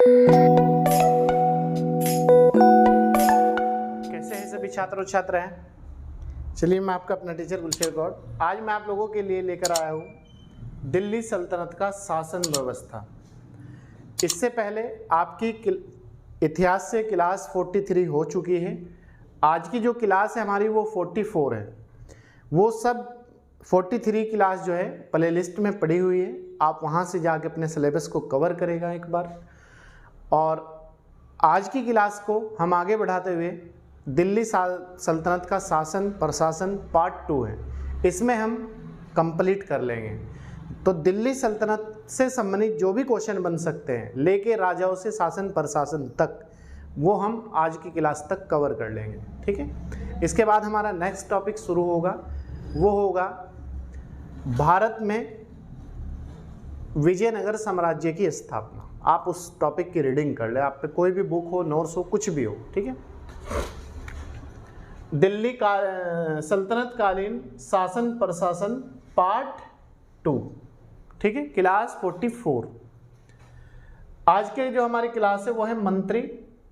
कैसे हैं सभी छात्र और छात्रा हैं? चलिए, मैं आपका अपना टीचर गुलशेर गौड़। आज मैं आप लोगों के लिए लेकर आया हूँ दिल्ली सल्तनत का शासन व्यवस्था। इससे पहले आपकी इतिहास से क्लास 43 हो चुकी है। आज की जो क्लास है हमारी वो 44 है। वो सब 43 क्लास जो है प्ले लिस्ट में पड़ी हुई है, आप वहाँ से जाके अपने सिलेबस को कवर करेगा एक बार। और आज की क्लास को हम आगे बढ़ाते हुए दिल्ली सल्तनत का शासन प्रशासन पार्ट 2 है, इसमें हम कंप्लीट कर लेंगे। तो दिल्ली सल्तनत से संबंधित जो भी क्वेश्चन बन सकते हैं लेके राजाओं से शासन प्रशासन तक, वो हम आज की क्लास तक कवर कर लेंगे। ठीक है, इसके बाद हमारा नेक्स्ट टॉपिक शुरू होगा, वो होगा भारत में विजयनगर साम्राज्य की स्थापना। आप उस टॉपिक की रीडिंग कर ले, आप पे कोई भी बुक हो, नोट्स हो, कुछ भी हो। ठीक है, दिल्ली का सल्तनत कालीन शासन प्रशासन पार्ट 2। ठीक है, क्लास 44। आज के जो हमारी क्लास है वो है मंत्री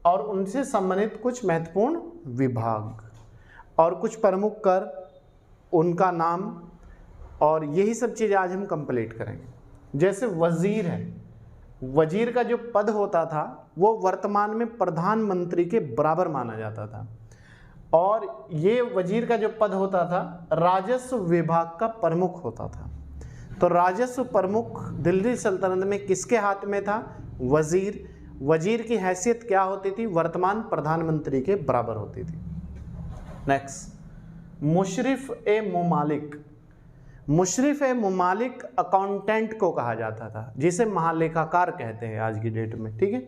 और उनसे संबंधित कुछ महत्वपूर्ण विभाग और कुछ प्रमुख कर, उनका नाम, और यही सब चीज़ आज हम कंप्लीट करेंगे। जैसे वजीर है, वजीर का जो पद होता था वो वर्तमान में प्रधानमंत्री के बराबर माना जाता था, और ये वजीर का जो पद होता था राजस्व विभाग का प्रमुख होता था। तो राजस्व प्रमुख दिल्ली सल्तनत में किसके हाथ में था? वजीर। वजीर की हैसियत क्या होती थी? वर्तमान प्रधानमंत्री के बराबर होती थी। नेक्स्ट, मुशरिफ ए मुमालिक। मुशरिफ ए मुमालिक अकाउंटेंट को कहा जाता था, जिसे महालेखाकार कहते हैं आज की डेट में। ठीक है,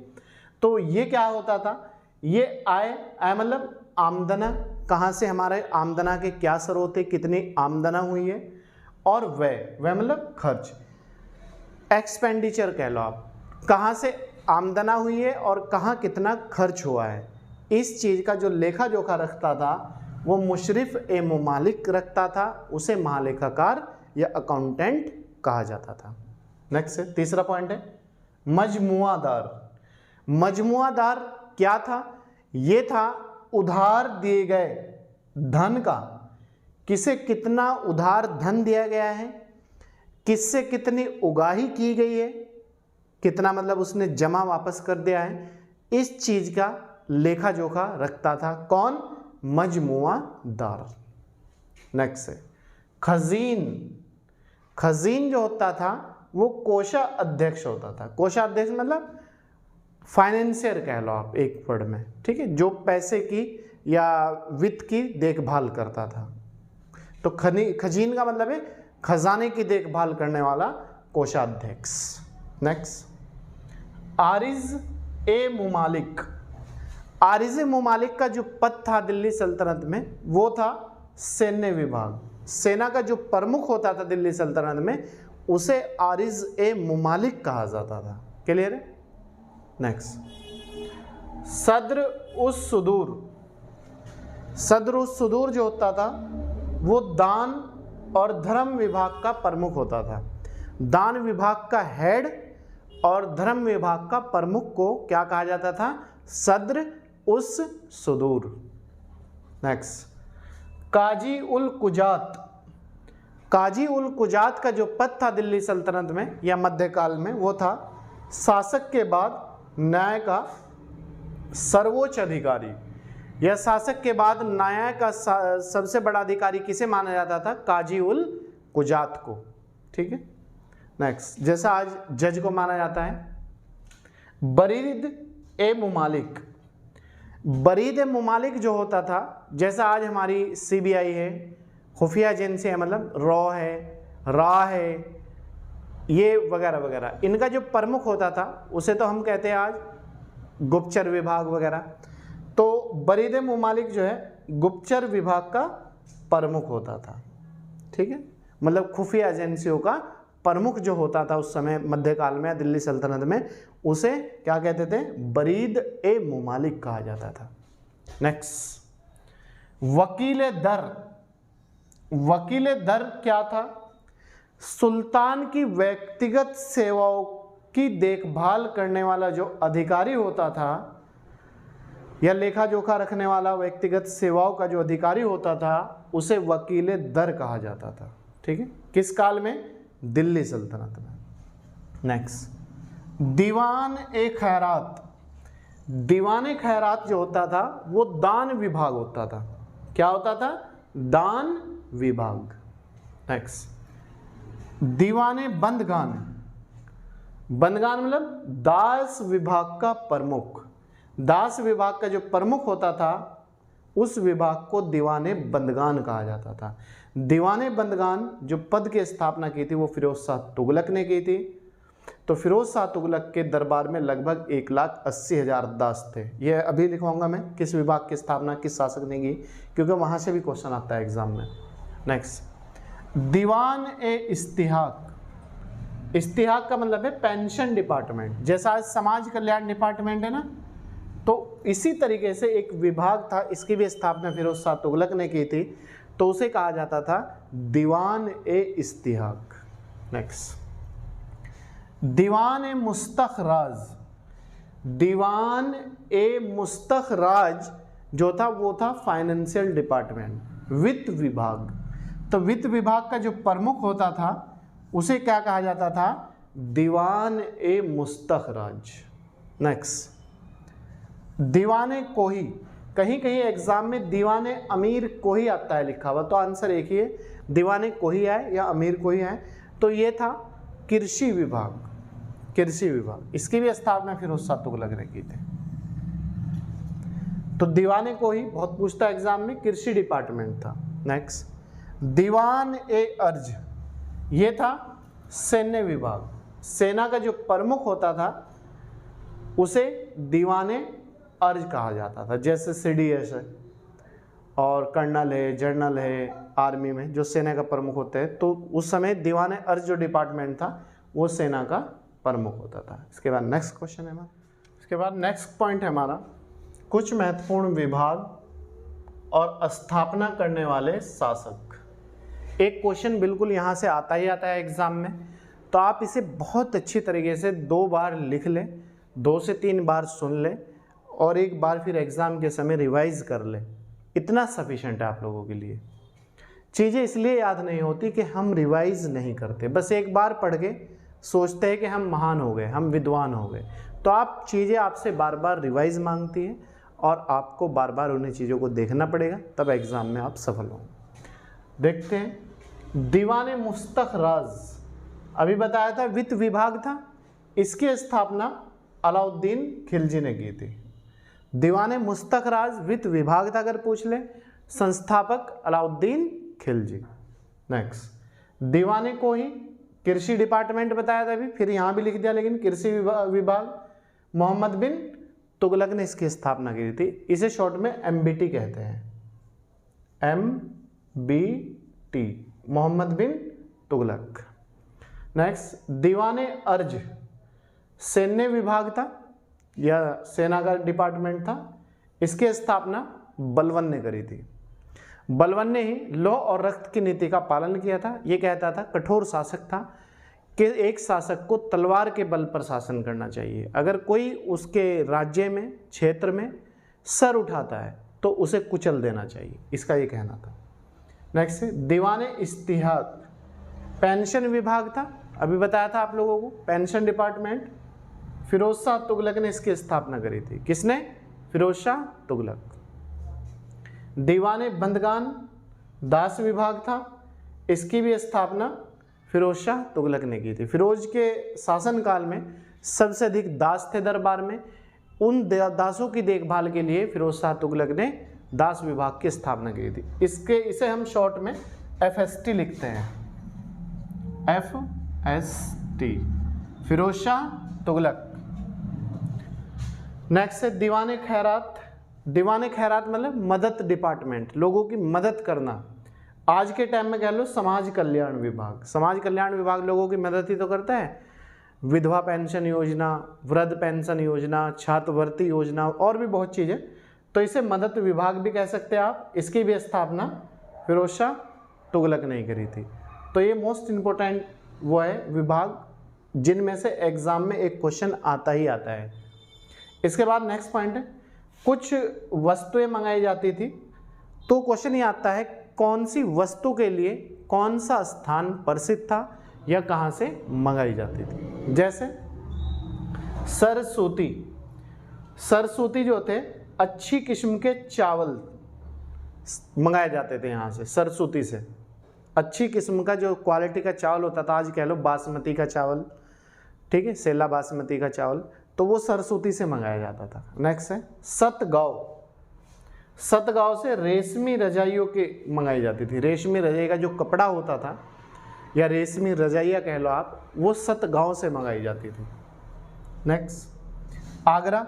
तो ये क्या होता था? ये आय मतलब आमदना, कहाँ से हमारे आमदना के क्या स्रोत है, कितनी आमदना हुई है, और व्यय मतलब खर्च, एक्सपेंडिचर कह लो आप, कहाँ से आमदना हुई है और कहाँ कितना खर्च हुआ है। इस चीज़ का जो लेखा जोखा रखता था वो मुशरिफ ए मुमालिक रखता था, उसे महालेखाकार या अकाउंटेंट कहा जाता था। नेक्स्ट है, तीसरा पॉइंट है मजमुआदार। मजमुआदार क्या था? ये था उधार दिए गए धन का, किसे कितना उधार धन दिया गया है, किससे कितनी उगाही की गई है, कितना मतलब उसने जमा वापस कर दिया है, इस चीज का लेखा जोखा रखता था कौन? मजमुआदार। नेक्स्ट है खजीन। खजीन जो होता था वो कोषाध्यक्ष होता था। कोषाध्यक्ष मतलब फाइनेंशियर कह लो आप एक वर्ड में। ठीक है, जो पैसे की या वित्त की देखभाल करता था। तो खजीन का मतलब है खजाने की देखभाल करने वाला कोषाध्यक्ष। नेक्स्ट, आरिज ए मुमालिक। आरिज ए मुमालिक का जो पद था दिल्ली सल्तनत में वो था सैन्य विभाग। सेना का जो प्रमुख होता था दिल्ली सल्तनत में उसे आरिज ए मुमालिक कहा जाता था। क्लियर है? नेक्स्ट, सद्र उस सुदूर। सद्र उस सुदूर जो होता था वो दान और धर्म विभाग का प्रमुख होता था। दान विभाग का हेड और धर्म विभाग का प्रमुख को क्या कहा जाता था? सद्र उस सुदूर। नेक्स्ट, काजी उल कुजात। काजी उल कुजात का जो पद था दिल्ली सल्तनत में या मध्यकाल में वो था शासक के बाद न्याय का सर्वोच्च अधिकारी, या शासक के बाद न्याय का सबसे बड़ा अधिकारी किसे माना जाता था? काजी उल कुजात को। ठीक है, नेक्स्ट, जैसा आज जज को माना जाता है। बरीद ए मुमालिक। बरीद ए मुमालिक जो होता था, जैसा आज हमारी सीबीआई है, खुफिया एजेंसी है, मतलब रॉ है, रा है, ये वगैरह वगैरह, इनका जो प्रमुख होता था उसे तो हम कहते हैं आज गुप्तचर विभाग वगैरह। तो बरीद ए मुमालिक जो है गुप्तचर विभाग का प्रमुख होता था। ठीक है, मतलब खुफिया एजेंसियों का प्रमुख जो होता था उस समय मध्यकाल में दिल्ली सल्तनत में, उसे क्या कहते थे? बरीद ए मुमालिक कहा जाता था। नेक्स्ट, वकील दर। वकील दर क्या था? सुल्तान की व्यक्तिगत सेवाओं की देखभाल करने वाला जो अधिकारी होता था या लेखा जोखा रखने वाला व्यक्तिगत सेवाओं का जो अधिकारी होता था उसे वकीले दर कहा जाता था। ठीक है, किस काल में? दिल्ली सल्तनत में। नेक्स्ट, दीवान ए खैरात। दीवान ए खैरात जो होता था वो दान विभाग होता था। क्या होता था? दान विभाग। नेक्स्ट, दीवाने बंदगान। बंदगान मतलब दास विभाग का प्रमुख। दास विभाग का जो प्रमुख होता था उस विभाग को दीवाने बंदगान कहा जाता था। दीवाने बंदगान जो पद की स्थापना की थी वो फिरोज शाह तुगलक ने की थी। तो फिरोज शाह तुगलक के दरबार में लगभग 1,80,000 दास थे। ये अभी लिखवाऊंगा मैं किस विभाग की स्थापना किस शासक ने की, क्योंकि वहाँ से भी क्वेश्चन आता है एग्जाम में। नेक्स्ट, दीवान ए इस्तिहाक। इस्तिहाक का मतलब है पेंशन डिपार्टमेंट। जैसा आज समाज कल्याण डिपार्टमेंट है ना, तो इसी तरीके से एक विभाग था, इसकी भी स्थापना फिरोज शाह तुगलक ने की थी, तो उसे कहा जाता था दीवान ए इस्तिहाक। नेक्स्ट, दीवान ए मुस्तखराज। दीवान ए मुस्तखराज जो था वो था फाइनेंशियल डिपार्टमेंट, वित्त विभाग। तो वित्त विभाग का जो प्रमुख होता था उसे क्या कहा जाता था? दीवान ए मुस्तखराज। नेक्स्ट, दीवाने कोही। कहीं कहीं एग्जाम में दीवाने अमीर कोही आता है लिखा हुआ, तो आंसर एक ही है, दीवाने कोही है या अमीर कोही है। तो ये था कृषि विभाग। कृषि विभाग, इसकी भी स्थापना फिरोज शाह तुगलक ने की थी। तो दीवाने कोही बहुत पूछता एग्जाम में, कृषि डिपार्टमेंट था। नेक्स्ट, दीवान ए अर्ज। ये था सैन्य विभाग। सेना का जो प्रमुख होता था उसे दीवाने अर्ज कहा जाता था। जैसे सीडीएस है और कर्नल है, जनरल है आर्मी में जो सेना का प्रमुख होते हैं, तो उस समय दीवाने अर्ज जो डिपार्टमेंट था वो सेना का प्रमुख होता था। इसके बाद नेक्स्ट क्वेश्चन है हमारा। इसके बाद नेक्स्ट पॉइंट है हमारा, कुछ महत्वपूर्ण विभाग और स्थापना करने वाले शासक। एक क्वेश्चन बिल्कुल यहाँ से आता ही आता है एग्जाम में, तो आप इसे बहुत अच्छी तरीके से 2 बार लिख लें, 2 से 3 बार सुन लें और एक बार फिर एग्ज़ाम के समय रिवाइज कर लें। इतना सफिशेंट है आप लोगों के लिए। चीज़ें इसलिए याद नहीं होती कि हम रिवाइज नहीं करते, बस एक बार पढ़ के सोचते हैं कि हम महान हो गए, हम विद्वान हो गए। तो आप चीज़ें आपसे बार बार रिवाइज मांगती है और आपको बार बार उन्हीं चीज़ों को देखना पड़ेगा, तब एग्ज़ाम में आप सफल होंगे। देखते हैं, दीवाने मुस्तखराज अभी बताया था वित्त विभाग था, इसकी स्थापना अलाउद्दीन खिलजी ने की थी। दीवाने मुस्तखराज वित्त विभाग था अगर पूछ ले, संस्थापक अलाउद्दीन खिलजी। नेक्स्ट, दीवाने कोही कृषि डिपार्टमेंट बताया था अभी, फिर यहाँ भी लिख दिया, लेकिन कृषि विभाग मोहम्मद बिन तुगलक ने इसकी स्थापना की थी। इसे शॉर्ट में MBT कहते हैं, MBT, मोहम्मद बिन तुगलक। नेक्स्ट, दीवाने अर्ज सैन्य विभाग था या सेना का डिपार्टमेंट था, इसकी स्थापना बलबन ने करी थी। बलबन ने ही लौ और रक्त की नीति का पालन किया था। ये कहता था, कठोर शासक था कि एक शासक को तलवार के बल पर शासन करना चाहिए। अगर कोई उसके राज्य में, क्षेत्र में सर उठाता है तो उसे कुचल देना चाहिए, इसका ये कहना था। नेक्स्ट, दीवाने इस्तिहाक पेंशन विभाग था, अभी बताया था आप लोगों को, पेंशन डिपार्टमेंट। फिरोज शाह तुगलक ने इसकी स्थापना करी थी। किसने? फिरोज शाह तुगलक। दीवाने बंदगान दास विभाग था, इसकी भी स्थापना फिरोज शाह तुगलक ने की थी। फिरोज के शासनकाल में सबसे अधिक दास थे दरबार में, उन दासों की देखभाल के लिए फिरोज शाह तुगलक ने दास विभाग की स्थापना की थी। इसे हम शॉर्ट में FST लिखते हैं, FST, फिरोज शाह तुगलक। नेक्स्ट है दीवाने खैरात। दीवाने खैरात मतलब मदद डिपार्टमेंट, लोगों की मदद करना। आज के टाइम में कह लो समाज कल्याण विभाग। समाज कल्याण विभाग लोगों की मदद ही तो करता है। विधवा पेंशन योजना, वृद्ध पेंशन योजना, छात्रवृत्ति योजना और भी बहुत चीज़ें, तो इसे मदद विभाग भी कह सकते हैं आप। इसकी भी स्थापना फिरोज शाह तुगलक ने करी थी। तो ये मोस्ट इम्पोर्टेंट वो है विभाग जिनमें से एग्जाम में एक क्वेश्चन आता ही आता है। इसके बाद नेक्स्ट पॉइंट है, कुछ वस्तुएं मंगाई जाती थी, तो क्वेश्चन ये आता है कौन सी वस्तु के लिए कौन सा स्थान प्रसिद्ध था या कहाँ से मंगाई जाती थी। जैसे सरस्वती, सरस्वती जो थे अच्छी किस्म के चावल मंगाए जाते थे यहाँ से, सरस्वती से अच्छी किस्म का जो क्वालिटी का चावल होता था, आज कह लो बासमती का चावल, ठीक है, सेला बासमती का चावल, तो वो सरस्वती से मंगाया जाता था। नेक्स्ट है सतगांव, सतगांव से रेशमी रजाइयों की मंगाई जाती थी। रेशमी रजाई का जो कपड़ा होता था या रेशमी रजाइयाँ कह लो आप, वो सतगांव से मंगाई जाती थी। नेक्स्ट आगरा,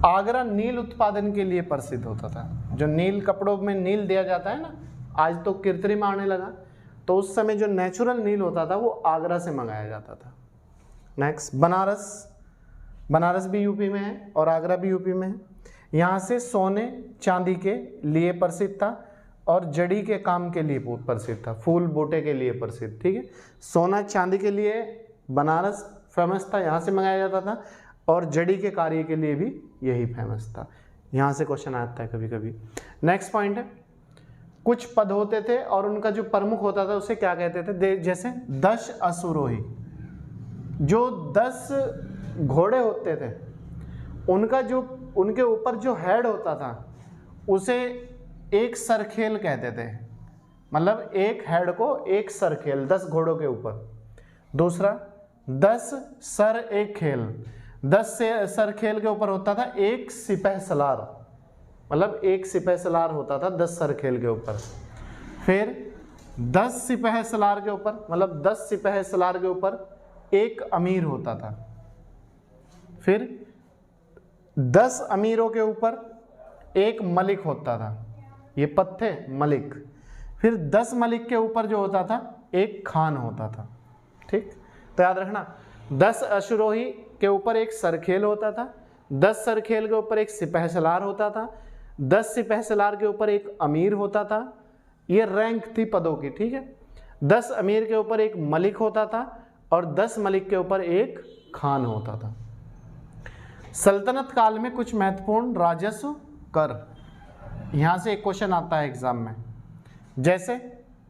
आगरा नील उत्पादन के लिए प्रसिद्ध होता था। जो नील कपड़ों में नील दिया जाता है ना, आज तो कृत्रिम आने लगा, तो उस समय जो नेचुरल नील होता था वो आगरा से मंगाया जाता था। नेक्स्ट बनारस, बनारस भी यूपी में है और आगरा भी यूपी में है। यहाँ से सोने चांदी के लिए प्रसिद्ध था और जड़ी के काम के लिए बहुत प्रसिद्ध था, फूल बूटे के लिए प्रसिद्ध, ठीक है। सोना चांदी के लिए बनारस फेमस था, यहाँ से मंगाया जाता था, और जड़ी के कार्य के लिए भी यही फेमस था। यहाँ से क्वेश्चन आता है कभी कभी। नेक्स्ट पॉइंट है, कुछ पद होते थे और उनका जो प्रमुख होता था उसे क्या कहते थे। जैसे 10 अश्वरोही, जो 10 घोड़े होते थे उनका जो उनके ऊपर जो हेड होता था उसे एक सरखेल कहते थे, मतलब एक हेड को एक सरखेल 10 घोड़ों के ऊपर। दूसरा 10 सर एक खेल, 10 से सर खेल के ऊपर होता था एक सिपह सलार, मतलब एक सिपह सलार होता था 10 सर खेल के ऊपर। फिर 10 सिपह सलार के ऊपर, मतलब 10 सिपह सलार के ऊपर एक अमीर होता था। फिर 10 अमीरों के ऊपर एक मलिक होता था, ये पद थे मलिक। फिर 10 मलिक के ऊपर जो होता था एक खान होता था, ठीक। तो याद रखना 10 अश्वरोही के ऊपर एक सरखेल होता था, 10 सरखेल के ऊपर एक सिपह सलार होता था, 10 सिपह सलार के ऊपर एक अमीर होता था, ये रैंक थी पदों की, ठीक है। 10 अमीर के ऊपर एक मलिक होता था और 10 मलिक के ऊपर एक खान होता था। सल्तनत काल में कुछ महत्वपूर्ण राजस्व कर, यहाँ से एक क्वेश्चन आता है एग्जाम में। जैसे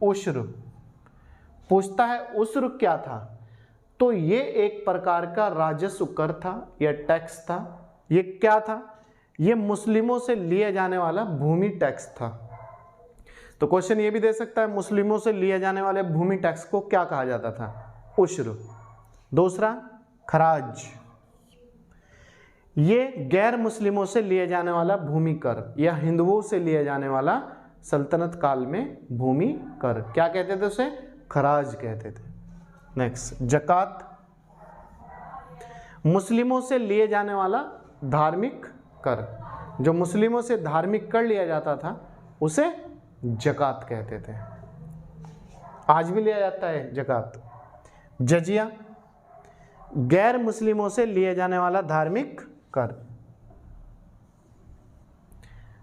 उश्र, पूछता है उश्र क्या था, तो ये एक प्रकार का राजस्व कर था या टैक्स था। ये क्या था, ये मुस्लिमों से लिए जाने वाला भूमि टैक्स था। तो क्वेश्चन ये भी दे सकता है मुस्लिमों से लिए जाने वाले भूमि टैक्स को क्या कहा जाता था, उश्र। दूसरा खराज, ये गैर मुस्लिमों से लिए जाने वाला भूमि कर या हिंदुओं से लिए जाने वाला सल्तनत काल में भूमि कर, क्या कहते थे उसे, खराज कहते थे। नेक्स्ट जकात, मुस्लिमों से लिए जाने वाला धार्मिक कर, जो मुस्लिमों से धार्मिक कर लिया जाता था उसे जकात कहते थे, आज भी लिया जाता है जकात। जजिया, गैर मुस्लिमों से लिए जाने वाला धार्मिक कर।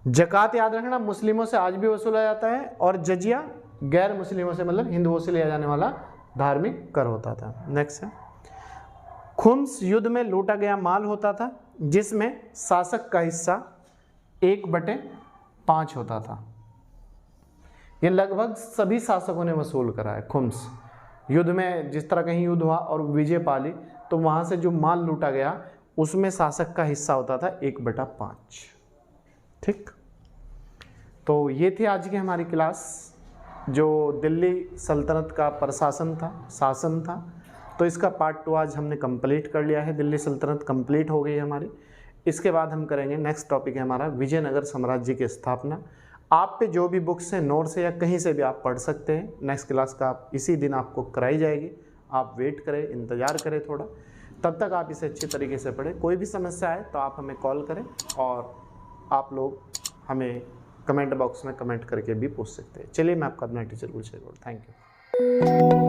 जकात याद रखना मुस्लिमों से आज भी वसूला जाता है, और जजिया गैर मुस्लिमों से मतलब हिंदुओं से लिया जाने वाला धार्मिक कर होता था। नेक्स्ट है खुम्स, युद्ध में लूटा गया माल होता था जिसमें शासक का हिस्सा 1/5 होता था। ये लगभग सभी शासकों ने वसूल करा है। खुम्स, युद्ध में जिस तरह कहीं युद्ध हुआ और विजय पाली तो वहाँ से जो माल लूटा गया उसमें शासक का हिस्सा होता था 1/5, ठीक। तो ये थी आज की हमारी क्लास, जो दिल्ली सल्तनत का प्रशासन था, शासन था। तो इसका पार्ट 2 आज हमने कंप्लीट कर लिया है, दिल्ली सल्तनत कंप्लीट हो गई है हमारी। इसके बाद हम करेंगे नेक्स्ट टॉपिक है हमारा विजयनगर साम्राज्य की स्थापना। आप पे जो भी बुक्स हैं, नोट्स है या कहीं से भी आप पढ़ सकते हैं। नेक्स्ट क्लास का आप इसी दिन आपको कराई जाएगी, आप वेट करें, इंतज़ार करें थोड़ा, तब तक आप इसे अच्छे तरीके से पढ़ें। कोई भी समस्या आए तो आप हमें कॉल करें और आप लोग हमें कमेंट बॉक्स में कमेंट करके भी पूछ सकते हैं। चलिए मैं आपका अपना टीचर गुलशेर, थैंक यू।